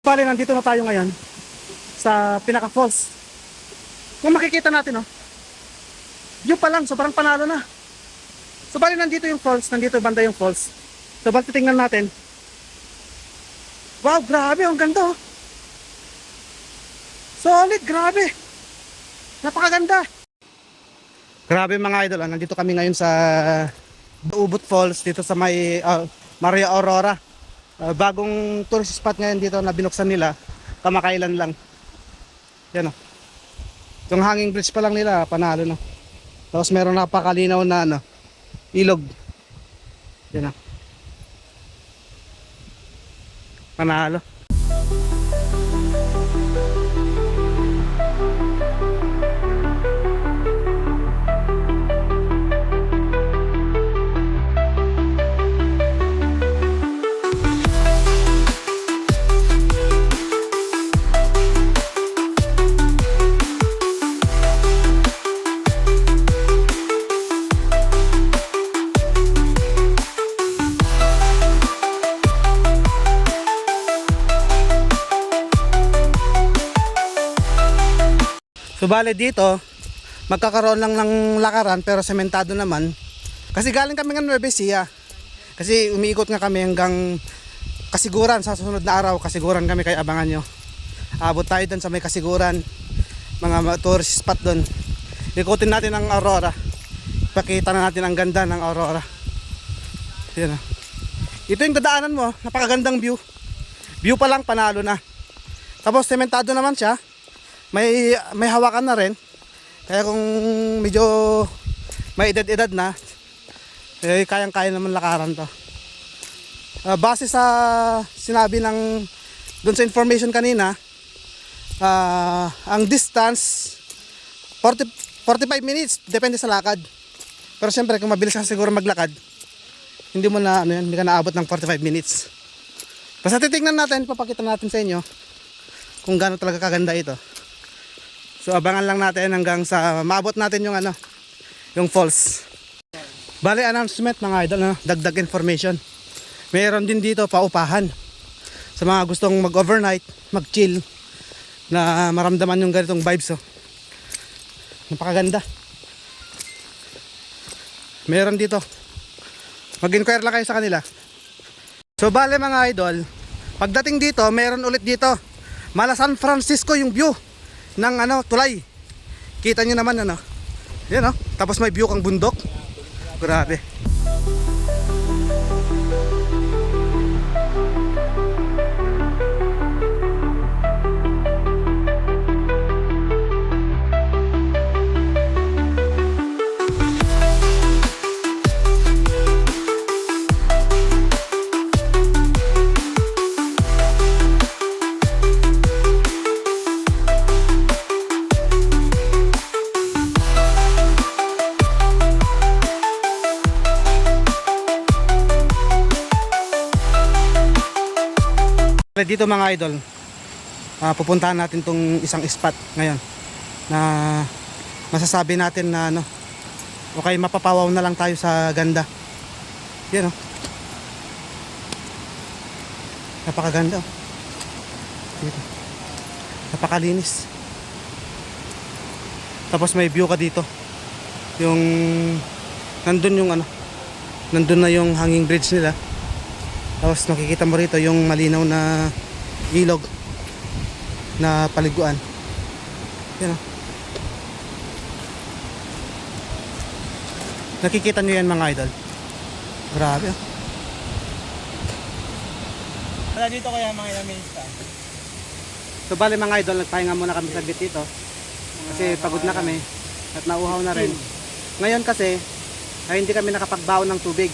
Bale, nandito na tayo ngayon sa Pinaka Falls. Kung makikita natin, oh, view pa lang, sobrang panalo na. So bale, nandito yung falls, nandito banda yung falls. So bale, titingnan natin. Wow, grabe, ang ganda, oh. Solid, grabe. Napakaganda. Grabe mga idol, nandito kami ngayon sa Ubud Falls dito sa may Maria Aurora. Bagong tourist spot ngayon dito na binuksan nila, kamakailan lang. Yan, oh. Yung hanging bridge pa lang nila, panalo na. Tapos meron napakalinaw na ilog. Yan, oh. Panalo. So bale dito, magkakaroon lang ng lakaran pero sementado naman. Kasi galing kami ng Nueva Ecija. Kasi umiikot nga kami hanggang Kasiguran sa susunod na araw. Kasiguran kami, kaya abangan nyo. Abot tayo dun sa may Kasiguran. Mga tourist spot dun. Ikutin natin ang Aurora. Pakita na natin ang ganda ng Aurora. Yan, oh. Ito yung dadaanan mo, napakagandang view. View pa lang, panalo na. Tapos sementado naman siya. May hawakan na rin. Kaya kung medyo may edad-edad na, kayang-kaya naman lakaran to. Base sa sinabi ng doon sa information kanina, ang distance 45 minutes, depende sa lakad. Pero siyempre kung mabilis ka siguro maglakad, hindi mo na hindi ka naabot ng 45 minutes. Basta titingnan natin, papakita natin sa inyo kung gaano talaga kaganda ito. So abangan lang natin hanggang sa maabot natin yung yung falls. Bale, announcement mga idol, dagdag information. Mayroon din dito paupahan sa mga gustong mag-overnight, mag-chill, na maramdaman yung ganitong vibes, oh. Napakaganda. Mayroon dito. Mag-inquire lang kayo sa kanila. So bale mga idol, pagdating dito, mayroon ulit dito. Mala San Francisco yung view ng tulay. Kita nyo naman yan, oh. Tapos may view kang bundok. Grabe. Dito mga idol, pupuntahan natin tong isang spot ngayon na masasabi natin na okay, mapapawaw na lang tayo sa ganda. Yan, oh. Napakaganda, oh. Dito. Napakalinis. Tapos may view ka dito. Yung nandun na yung hanging bridge nila. Tapos makikita mo rito yung malinaw na ilog na paliguan. Yan, oh. Nakikita nyo yan mga idol. Grabe, oh. Wala dito kaya mga ilang minutes pa? So bali mga idol, nagpahinga muna kami saglit dito. Kasi pagod na kami at nauhaw na rin. Ngayon kasi ay hindi kami nakapagbaon ng tubig.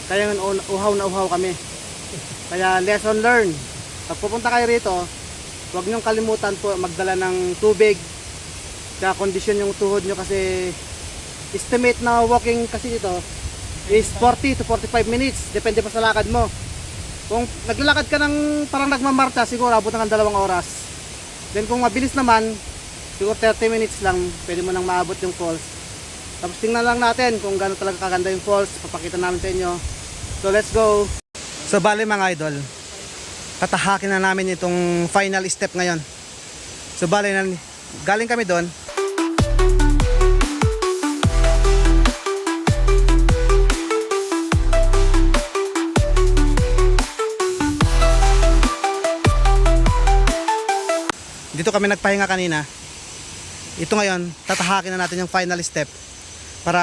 Kaya uhaw na uhaw kami. Kaya lesson learned. Pag pupunta kayo rito, huwag niyong kalimutan po magdala ng tubig. Kaya kondisyon yung tuhod nyo kasi estimate na walking kasi ito is 40 to 45 minutes. Depende pa sa lakad mo. Kung naglalakad ka ng parang nagmamarcha, siguro abot ng 2 oras. Then kung mabilis naman, siguro 30 minutes lang, pwede mo nang maabot yung falls. Tapos tingnan lang natin kung gaano talaga kaganda yung falls. Papakita namin sa inyo. So let's go. So bali mga idol, tatahakin na namin itong final step ngayon. So bale, galing kami doon. Dito kami nagpahinga kanina. Ito ngayon, tatahakin na natin yung final step para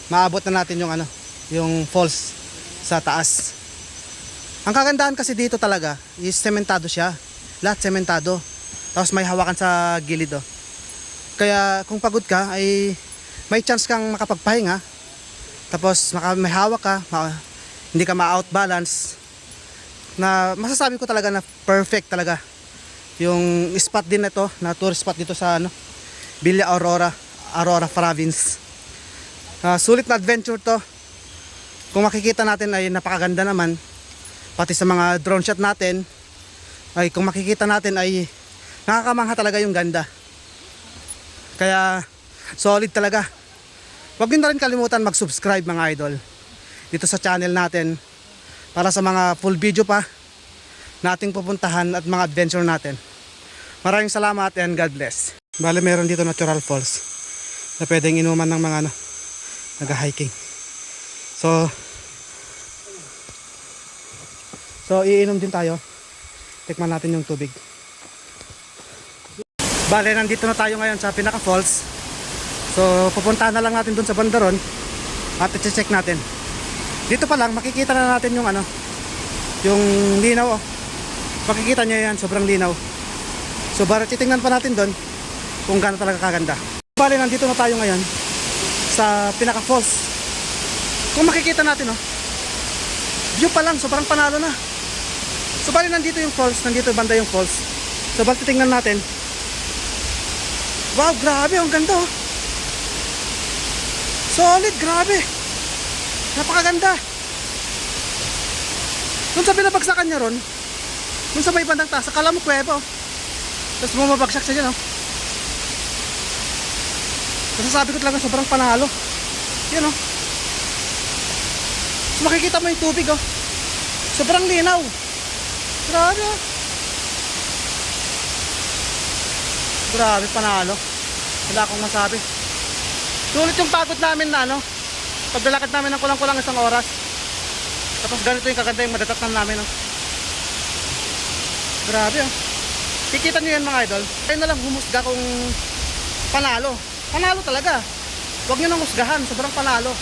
maabot na natin yung yung falls sa taas. Ang kagandahan kasi dito talaga is sementado siya. Lahat sementado. Tapos may hawakan sa gilid oh. Kaya kung pagod ka ay may chance kang makapagpahinga. Tapos may hawak ka, hindi ka ma-out balance. Na masasabi ko talaga na perfect talaga. Yung spot din na ito, na tourist spot dito sa Villa Aurora Province. Sulit na adventure to. Kung makikita natin ay napakaganda naman. Pati sa mga drone shot natin ay kung makikita natin ay nakakamangha talaga yung ganda. Kaya solid talaga. Huwag niyo na rin kalimutan mag-subscribe mga idol dito sa channel natin para sa mga full video pa nating pupuntahan at mga adventure natin. Maraming salamat and God bless. Bale, meron dito natural falls na pwedeng inuman ng mga nag-hiking. So iinom din tayo. Tikman natin yung tubig. Bale, nandito na tayo ngayon sa pinaka falls. So pupuntahan na lang natin dun sa bandaron at i-check natin. Dito pa lang makikita na natin yung yung linaw oh. Makikita nyo yan, sobrang linaw. So bale, titingnan pa natin doon kung gaano talaga kaganda. Bale, nandito na tayo ngayon sa pinaka falls. Kung makikita natin oh, view pa lang, sobrang panalo na. So bale, nandito yung falls, nandito banda yung falls. So bale, titingnan natin. Wow, grabe, ang ganda oh. Solid, grabe. Napakaganda. Doon sa pinabagsakan niya ron, doon sa may bandang taas, akala mo kuweba oh. Tapos bumabagsak siya dyan oh. Masasabi ko talaga sobrang panalo. Yan oh. So makikita mo yung tubig oh. Sobrang linaw. Grabe oh. Grabe, panalo. Wala akong masabi. Sulit yung pagod namin na paglalakad namin ng kulang-kulang isang oras. Tapos ganito yung kaganda yung madatatnan namin oh. Grabe oh. Kikita nyo yan mga idol. Kayo na lang humusga kung panalo. Panalo talaga. Huwag nyo nang husgahan. Sobrang panalo.